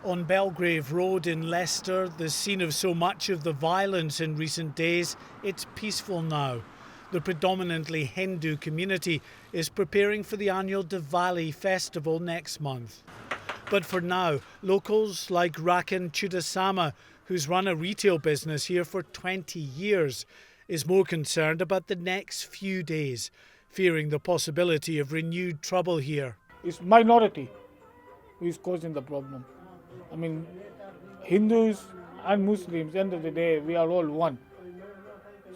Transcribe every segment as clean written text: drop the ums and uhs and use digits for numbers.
On Belgrave Road in Leicester, the scene of so much of the violence in recent days, it's peaceful now. The predominantly Hindu community is preparing for the annual Diwali festival next month. But for now, locals like Rakan Chudasama, who's run a retail business here for 20 years, is more concerned about the next few days, fearing the possibility of renewed trouble here. It's minority who is causing the problem. I mean, Hindus and Muslims, at the end of the day, we are all one.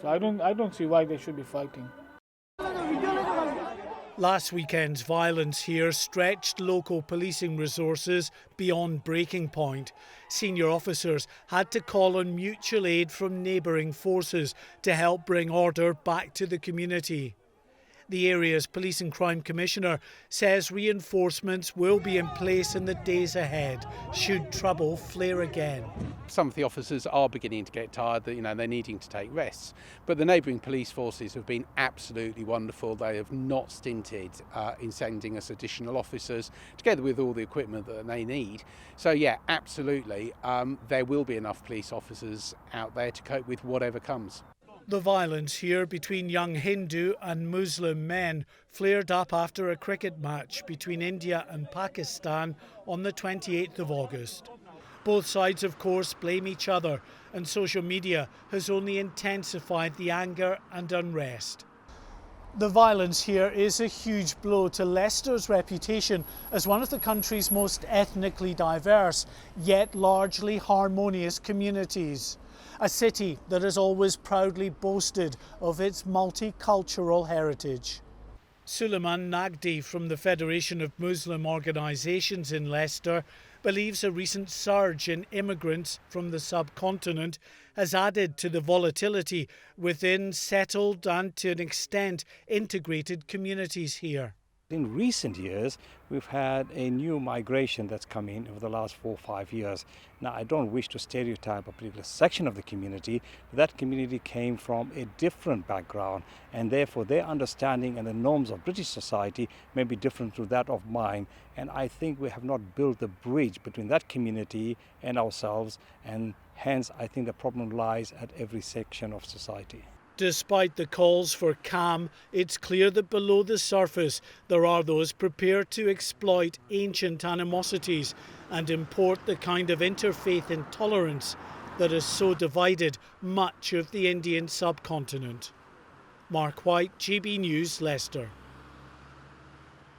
So I don't see why they should be fighting. Last weekend's violence here stretched local policing resources beyond breaking point. Senior officers had to call on mutual aid from neighbouring forces to help bring order back to the community. The area's Police and Crime Commissioner says reinforcements will be in place in the days ahead should trouble flare again. Some of the officers are beginning to get tired, that they're needing to take rests. But the neighbouring police forces have been absolutely wonderful. They have not stinted in sending us additional officers, together with all the equipment that they need. So yeah, absolutely, there will be enough police officers out there to cope with whatever comes. The violence here between young Hindu and Muslim men flared up after a cricket match between India and Pakistan on the 28th of August. Both sides, of course, blame each other, and social media has only intensified the anger and unrest. The violence here is a huge blow to Leicester's reputation as one of the country's most ethnically diverse, yet largely harmonious communities. A city that has always proudly boasted of its multicultural heritage. Suleiman Nagdi from the Federation of Muslim Organisations in Leicester believes a recent surge in immigrants from the subcontinent has added to the volatility within settled and, to an extent, integrated communities here. In recent years, we've had a new migration that's come in over the last 4 or 5 years. Now, I don't wish to stereotype a particular section of the community, but that community came from a different background, and therefore their understanding and the norms of British society may be different to that of mine. And I think we have not built the bridge between that community and ourselves, and hence I think the problem lies at every section of society. Despite the calls for calm, it's clear that below the surface there are those prepared to exploit ancient animosities and import the kind of interfaith intolerance that has so divided much of the Indian subcontinent. Mark White, GB News, Leicester.